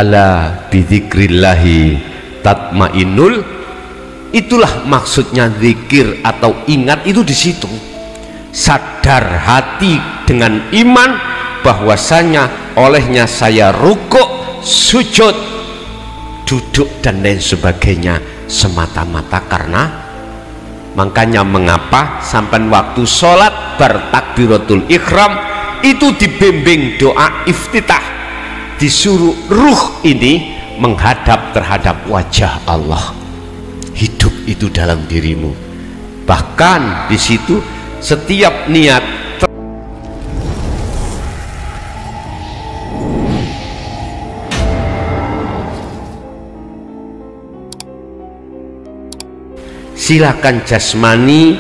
Ala bidzikrillahi tatmainnul, itulah maksudnya zikir atau ingat itu di situ. Sadar hati dengan iman bahwasanya olehnya saya rukuk, sujud, duduk dan lain sebagainya semata-mata karena. Makanya mengapa sampai waktu sholat bertakbiratul ihram itu dibimbing doa iftitah, disuruh ruh ini menghadap terhadap wajah Allah. Hidup itu dalam dirimu. Bahkan di situ setiap niat silakan jasmani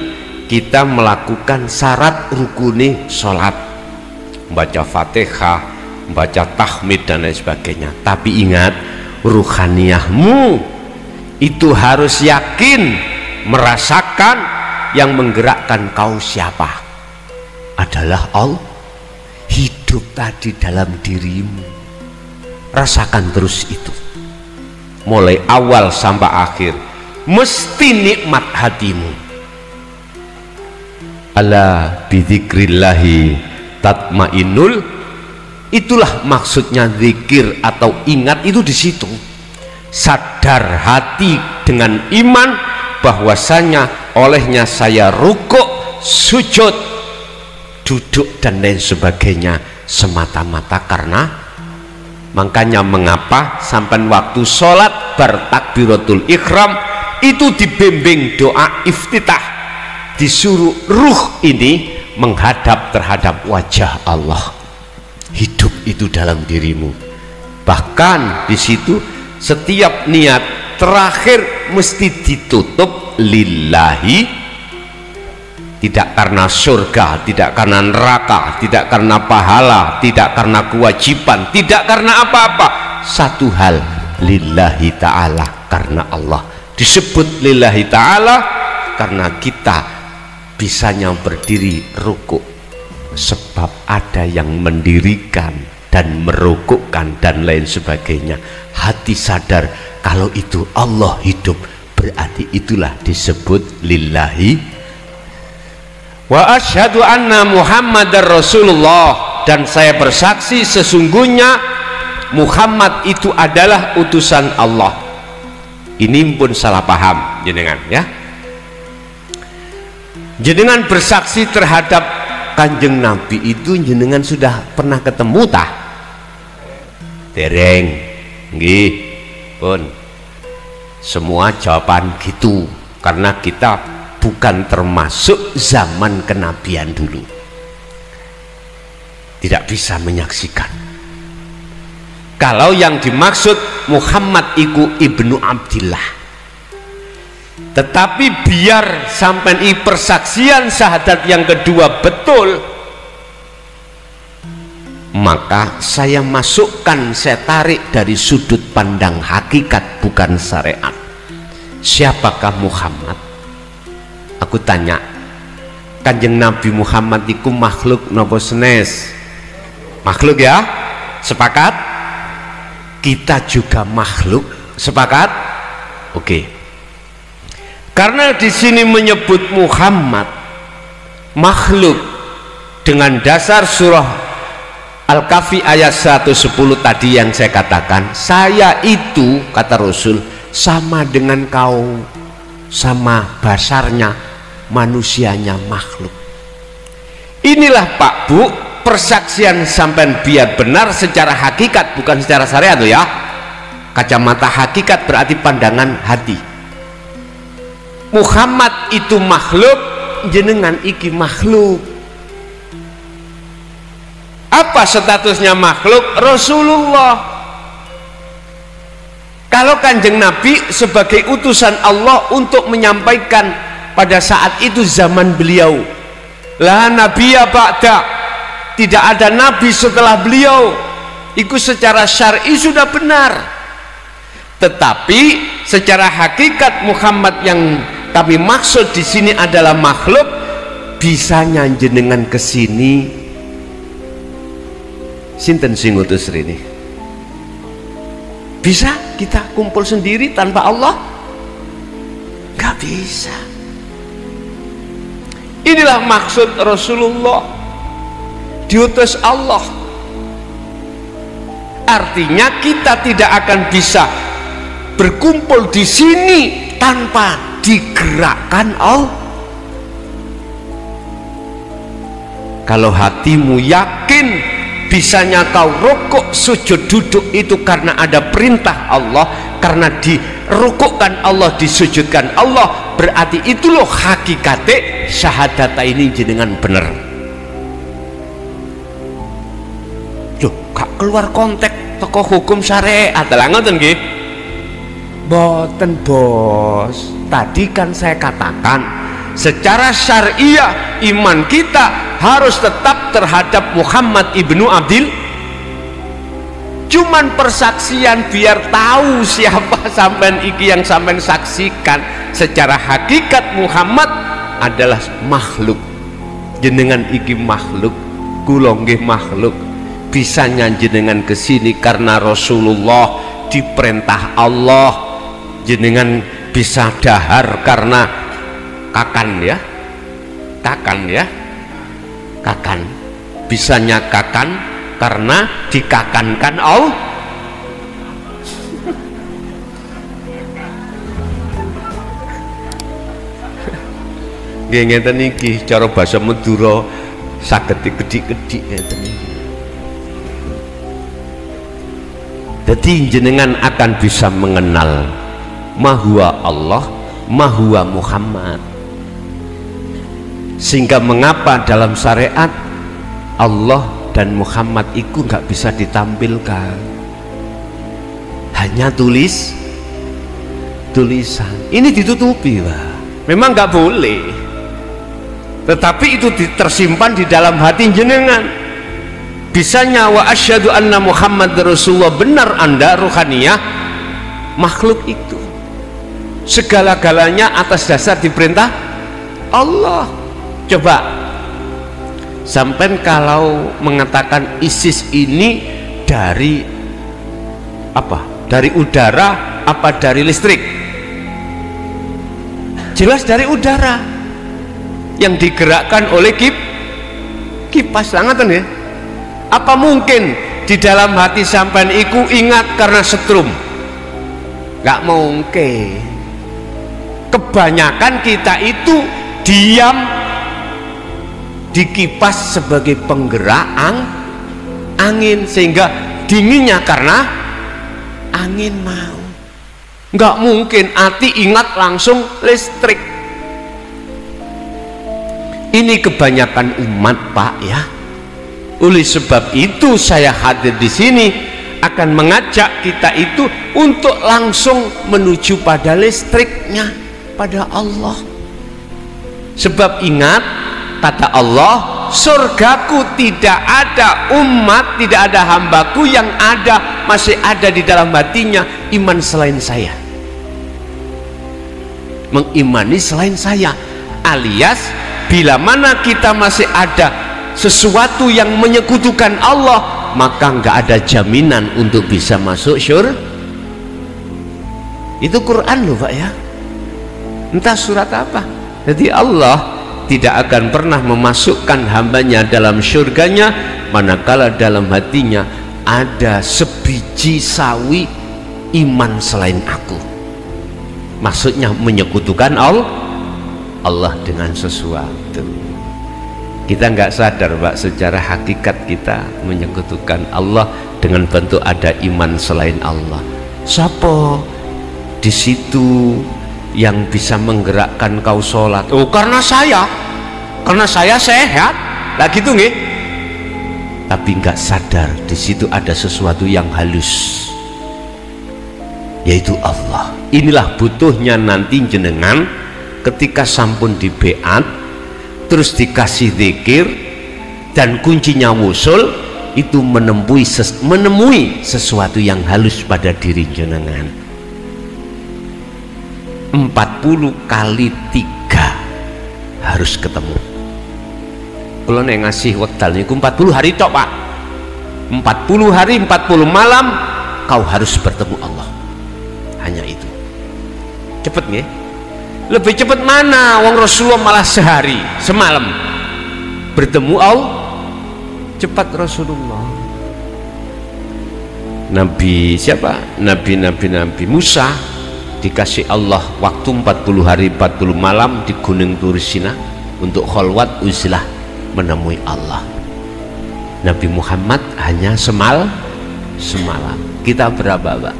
kita melakukan syarat rukuni sholat, membaca fatihah, membaca tahmid dan lain sebagainya. Tapi ingat, ruhaniyahmu itu harus yakin merasakan yang menggerakkan kau siapa adalah Allah. Hidup tadi dalam dirimu, rasakan terus itu mulai awal sampai akhir, mesti nikmat hatimu. Ala bidzikrillahi tatmainnul, itulah maksudnya zikir atau ingat itu di situ. Sadar hati dengan iman bahwasanya olehnya saya rukuk, sujud, duduk dan lain sebagainya semata-mata karena. Makanya mengapa sampai waktu sholat bertakbiratul ihram itu dibimbing doa iftitah, disuruh ruh ini menghadap terhadap wajah Allah. Hidup itu dalam dirimu. Bahkan di situ setiap niat terakhir mesti ditutup lillahi, tidak karena surga, tidak karena neraka, tidak karena pahala, tidak karena kewajiban, tidak karena apa-apa. Satu hal, lillahi ta'ala, karena Allah. Disebut lillahi ta'ala karena kita bisanya berdiri rukuk sebab ada yang mendirikan dan merukukkan dan lain sebagainya. Hati sadar kalau itu Allah hidup, berarti itulah disebut lillahi. Wa asyhadu anna Muhammadar Rasulullah, dan saya bersaksi sesungguhnya Muhammad itu adalah utusan Allah. Ini pun salah paham jenengan ya. Jenengan bersaksi terhadap Kanjeng Nabi itu jenengan sudah pernah ketemu tah? Dereng. Nggih, pun. Semua jawaban gitu karena kita bukan termasuk zaman kenabian dulu, tidak bisa menyaksikan. Kalau yang dimaksud Muhammad iku ibnu Abdillah, tetapi biar sampai persaksian syahadat yang kedua betul, maka saya masukkan, saya tarik dari sudut pandang hakikat bukan syariat. Siapakah Muhammad? Aku tanya, Kanjeng Nabi Muhammad itu makhluk nopo senes? Makhluk ya? Sepakat? Kita juga makhluk, sepakat? Oke. Karena di sini menyebut Muhammad makhluk dengan dasar surah Al-Kahfi ayat 110 tadi yang saya katakan, saya itu kata Rasul sama dengan kau, sama basarnya manusianya makhluk. Inilah Pak Bu persaksian sampai biar benar secara hakikat bukan secara syariat tuh ya. Kacamata hakikat berarti pandangan hati. Muhammad itu makhluk, jenengan iki makhluk. Apa statusnya makhluk? Rasulullah. Kalau Kanjeng Nabi sebagai utusan Allah untuk menyampaikan pada saat itu zaman beliau, la nabiyya ba'da, tidak ada nabi setelah beliau, itu secara syar'i sudah benar. Tetapi secara hakikat Muhammad yang kami maksud di sini adalah makhluk. Bisanya jenengan kesini sinten sing utus rene? Bisa kita kumpul sendiri tanpa Allah? Gak bisa. Inilah maksud Rasulullah diutus Allah. Artinya kita tidak akan bisa berkumpul di sini tanpa digerakkan Allah. Kalau hatimu yakin bisanya kau rukuk sujud duduk itu karena ada perintah Allah, karena dirukukkan Allah, disujudkan Allah, berarti itu loh hakikate syahadat ini jenengan bener. Loh, gak keluar konteks toko hukum syariat lah ngoten nggih. Boten bos, tadi kan saya katakan secara syariah iman kita harus tetap terhadap Muhammad ibnu Abdil. Cuman persaksian biar tahu siapa sampean iki yang sampean saksikan. Secara hakikat Muhammad adalah makhluk. Jenengan iki makhluk, kula nggih makhluk. Bisanya jenengan kesini karena Rasulullah diperintah Allah. Jenengan bisa dahar karena kakan ya, kakan, bisanya kakan karena dikakankan Allah. Nggih ngeten iki cara basa Madura saged dikedik-kedik ngeten iki. Dadi jenengan akan bisa mengenal mahuwa Allah, mahuwa Muhammad. Sehingga mengapa dalam syariat Allah dan Muhammad itu nggak bisa ditampilkan, hanya tulisan. Ini ditutupi, Pak. Memang nggak boleh, tetapi itu tersimpan di dalam hati jenengan. Bisanya wa asyhadu anna Muhammad Rasulullah, benar Anda ruhaniyah makhluk itu segala-galanya atas dasar diperintah Allah. Coba sampai kalau mengatakan ISIS ini dari apa? Dari udara apa dari listrik? Jelas dari udara yang digerakkan oleh kipas sangat ya. Apa mungkin di dalam hati sampean iku ingat karena setrum? Gak mungkin. Kebanyakan kita itu diam di kipas sebagai penggerak angin, sehingga dinginnya karena angin mau. Nggak mungkin hati ingat langsung listrik. Ini kebanyakan umat, Pak ya. Oleh sebab itu saya hadir di sini akan mengajak kita itu untuk langsung menuju pada listriknya, pada Allah. Sebab ingat kata Allah, surgaku tidak ada umat, tidak ada hambaku yang ada masih ada di dalam hatinya iman selain saya, mengimani selain saya, alias bila mana kita masih ada sesuatu yang menyekutukan Allah, maka nggak ada jaminan untuk bisa masuk syurga. Itu Quran loh Pak ya, entah surat apa. Jadi Allah tidak akan pernah memasukkan hambanya dalam syurganya manakala dalam hatinya ada sebiji sawi iman selain aku. Maksudnya menyekutukan Allah dengan sesuatu. Kita nggak sadar Pak, secara hakikat kita menyekutukan Allah dengan bentuk ada iman selain Allah. Siapa di situ yang bisa menggerakkan kau sholat? Oh karena saya sehat lah gitu nggih. Tapi nggak sadar di situ ada sesuatu yang halus, yaitu Allah. Inilah butuhnya nanti jenengan ketika sampun di beat terus dikasih zikir dan kuncinya wusul, itu menemui sesuatu yang halus pada diri jenengan. 40 kali 3 harus ketemu. Kalau ngasih wekdal niku 40 hari tok Pak, 40 hari 40 malam kau harus bertemu Allah. Hanya itu. Cepet nggih? Lebih cepet mana? Wong Rasulullah malah sehari semalam bertemu Allah. Cepat Rasulullah. Nabi siapa? Nabi Musa dikasih Allah waktu 40 hari 40 malam di Gunung Tur Sina untuk kholwat uzlah menemui Allah. Nabi Muhammad hanya semalam. Kita berapa, Pak?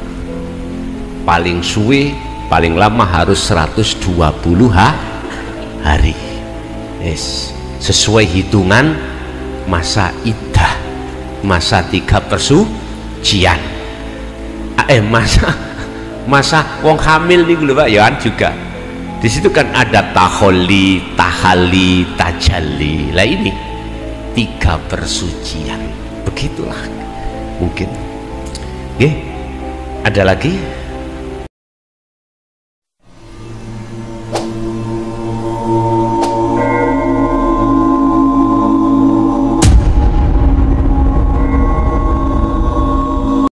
Paling suwe, paling lama harus 120 hari. Yes. Sesuai hitungan masa iddah, masa 3 persucian. Masa wong hamil nih lho Pak ya kan juga. Di situ kan ada taholi, tahali, tajalli. Lah ini 3 persucian. Begitulah mungkin. Nggih. Ada lagi?